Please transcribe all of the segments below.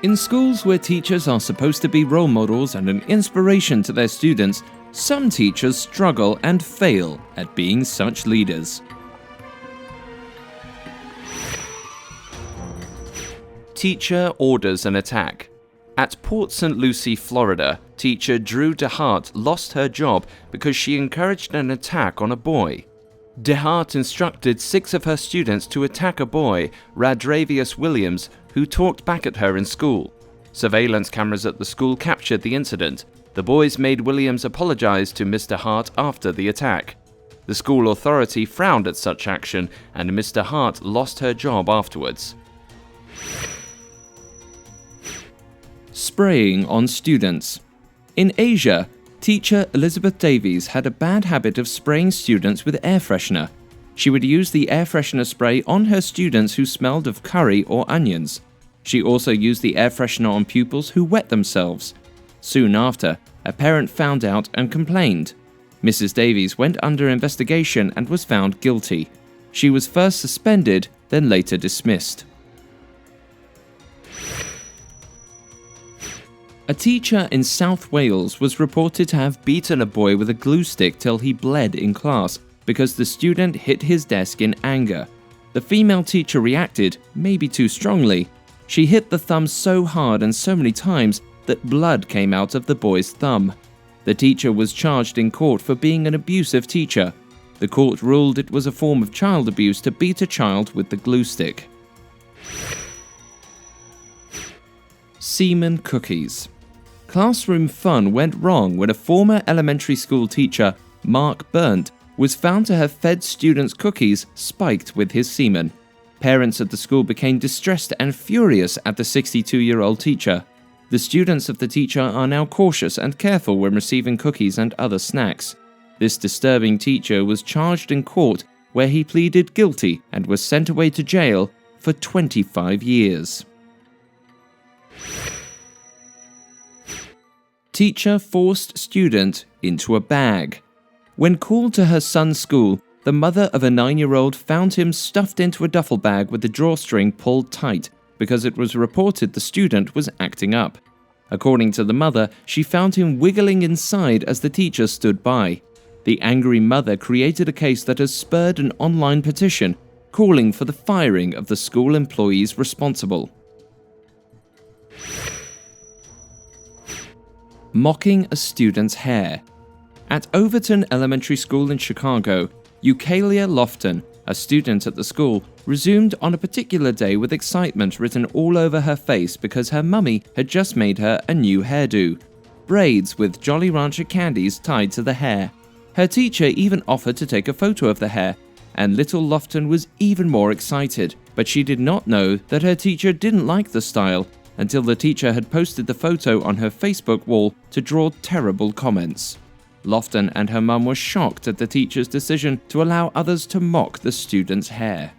In schools where teachers are supposed to be role models and an inspiration to their students, some teachers struggle and fail at being such leaders. Teacher orders an attack. At Port St. Lucie, Florida, teacher Drew DeHart lost her job because she encouraged an attack on a boy. DeHart instructed 6 of her students to attack a boy, Radravius Williams, who talked back at her in school. Surveillance cameras at the school captured the incident. The boys made Williams apologize to Mr. Hart after the attack. The school authority frowned at such action, and Mr. Hart lost her job afterwards. Spraying on students. In Asia, teacher Elizabeth Davies had a bad habit of spraying students with air freshener. She would use the air freshener spray on her students who smelled of curry or onions. She also used the air freshener on pupils who wet themselves. Soon after, a parent found out and complained. Mrs. Davies went under investigation and was found guilty. She was first suspended, then later dismissed. A teacher in South Wales was reported to have beaten a boy with a glue stick till he bled in class because the student hit his desk in anger. The female teacher reacted, maybe too strongly. She hit the thumb so hard and so many times that blood came out of the boy's thumb. The teacher was charged in court for being an abusive teacher. The court ruled it was a form of child abuse to beat a child with the glue stick. Semen cookies. Classroom fun went wrong when a former elementary school teacher, Mark Burnt, was found to have fed students cookies spiked with his semen. Parents at the school became distressed and furious at the 62-year-old teacher. The students of the teacher are now cautious and careful when receiving cookies and other snacks. This disturbing teacher was charged in court, where he pleaded guilty and was sent away to jail for 25 years. Teacher forced student into a bag. When called to her son's school, the mother of a 9-year-old found him stuffed into a duffel bag with the drawstring pulled tight because it was reported the student was acting up. According to the mother, she found him wiggling inside as the teacher stood by. The angry mother created a case that has spurred an online petition calling for the firing of the school employees responsible. Mocking a student's hair. At Overton Elementary School in Chicago, Eucalia Lofton, a student at the school, resumed on a particular day with excitement written all over her face because her mummy had just made her a new hairdo. Braids with Jolly Rancher candies tied to the hair. Her teacher even offered to take a photo of the hair, and little Lofton was even more excited, but she did not know that her teacher didn't like the style until the teacher had posted the photo on her Facebook wall to draw terrible comments. Lofton and her mum were shocked at the teacher's decision to allow others to mock the student's hair.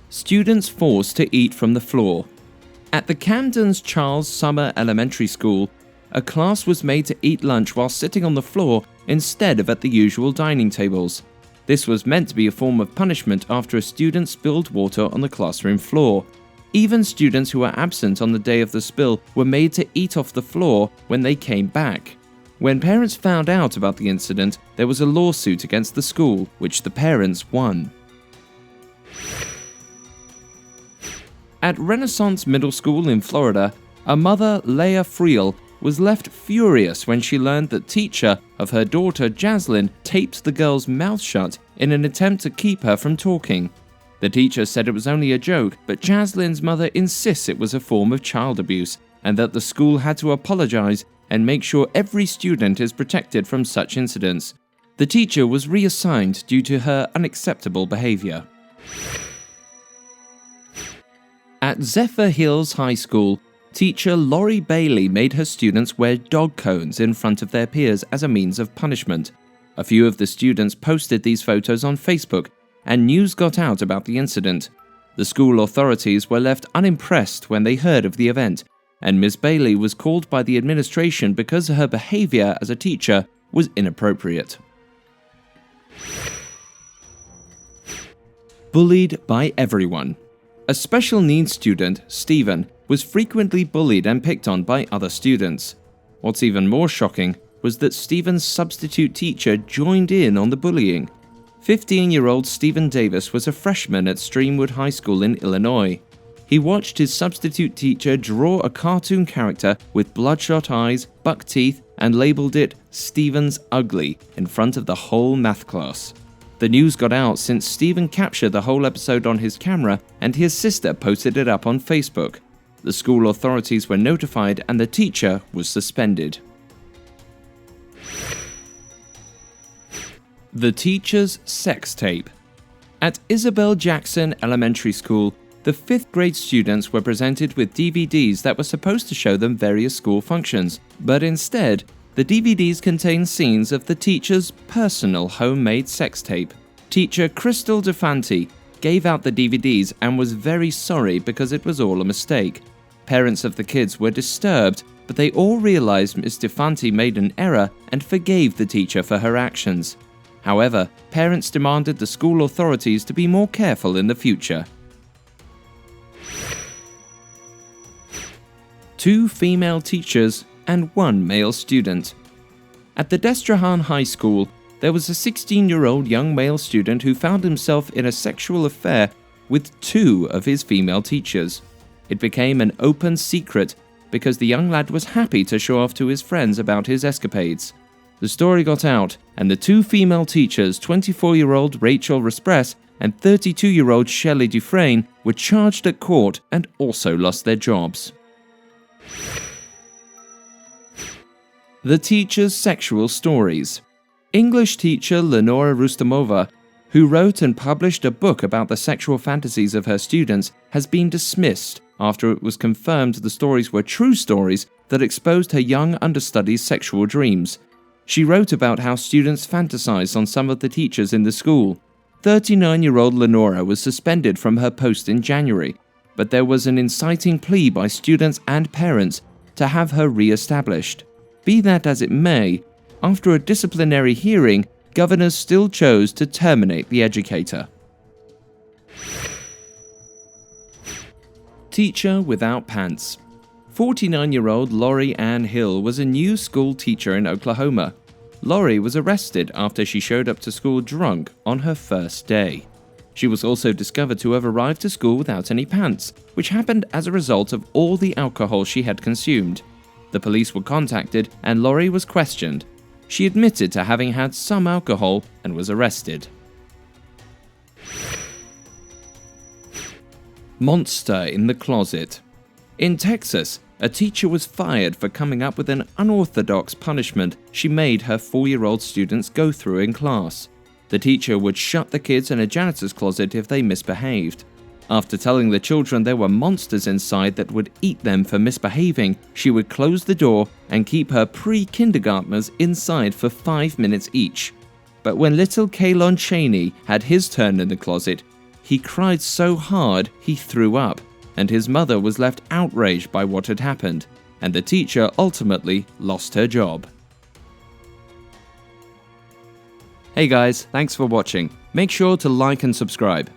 Students forced to eat from the floor. At the Camden's Charles Summer Elementary School, a class was made to eat lunch while sitting on the floor instead of at the usual dining tables. This was meant to be a form of punishment after a student spilled water on the classroom floor. Even students who were absent on the day of the spill were made to eat off the floor when they came back. When parents found out about the incident, there was a lawsuit against the school, which the parents won. At Renaissance Middle School in Florida, a mother, Leah Friel, was left furious when she learned that teacher of her daughter Jaslyn taped the girl's mouth shut in an attempt to keep her from talking. The teacher said it was only a joke, but Jaslyn's mother insists it was a form of child abuse and that the school had to apologize and make sure every student is protected from such incidents. The teacher was reassigned due to her unacceptable behavior. At Zephyr Hills High School, teacher Lori Bailey made her students wear dog cones in front of their peers as a means of punishment. A few of the students posted these photos on Facebook, and news got out about the incident. The school authorities were left unimpressed when they heard of the event, and Ms. Bailey was called by the administration because her behavior as a teacher was inappropriate. Bullied by everyone. A special needs student, Stephen, was frequently bullied and picked on by other students. What's even more shocking was that Stephen's substitute teacher joined in on the bullying. 15-year-old Stephen Davis was a freshman at Streamwood High School in Illinois. He watched his substitute teacher draw a cartoon character with bloodshot eyes, buck teeth, and labeled it Stephen's Ugly in front of the whole math class. The news got out since Stephen captured the whole episode on his camera and his sister posted it up on Facebook. The school authorities were notified and the teacher was suspended. The teacher's sex tape. At Isabel Jackson Elementary School, the 5th grade students were presented with DVDs that were supposed to show them various school functions, but instead, the DVDs contained scenes of the teacher's personal homemade sex tape. Teacher Crystal DeFanti gave out the DVDs and was very sorry because it was all a mistake. Parents of the kids were disturbed, but they all realized Ms. DeFanti made an error and forgave the teacher for her actions. However, parents demanded the school authorities to be more careful in the future. 2 female teachers and 1 male student. At the Destrehan High School, there was a 16-year-old young male student who found himself in a sexual affair with 2 of his female teachers. It became an open secret because the young lad was happy to show off to his friends about his escapades. The story got out, and the 2 female teachers, 24-year-old Rachel Respress and 32-year-old Shelley Dufresne, were charged at court and also lost their jobs. The teacher's sexual stories. English teacher Lenora Rustamova, who wrote and published a book about the sexual fantasies of her students, has been dismissed after it was confirmed the stories were true stories that exposed her young understudy's sexual dreams. She wrote about how students fantasized on some of the teachers in the school. 39-year-old Lenora was suspended from her post in January, but there was an inciting plea by students and parents to have her re-established. Be that as it may, after a disciplinary hearing, governors still chose to terminate the educator. Teacher without pants. 49-year-old Lori Ann Hill was a new school teacher in Oklahoma. Lori was arrested after she showed up to school drunk on her first day. She was also discovered to have arrived to school without any pants, which happened as a result of all the alcohol she had consumed. The police were contacted and Lori was questioned. She admitted to having had some alcohol and was arrested. Monster in the closet. In Texas, a teacher was fired for coming up with an unorthodox punishment she made her 4-year-old students go through in class. The teacher would shut the kids in a janitor's closet if they misbehaved. After telling the children there were monsters inside that would eat them for misbehaving, she would close the door and keep her pre-kindergartners inside for 5 minutes each. But when little Kaylon Cheney had his turn in the closet, he cried so hard he threw up, and his mother was left outraged by what had happened, and the teacher ultimately lost her job. Hey guys, thanks for watching. Make sure to like and subscribe.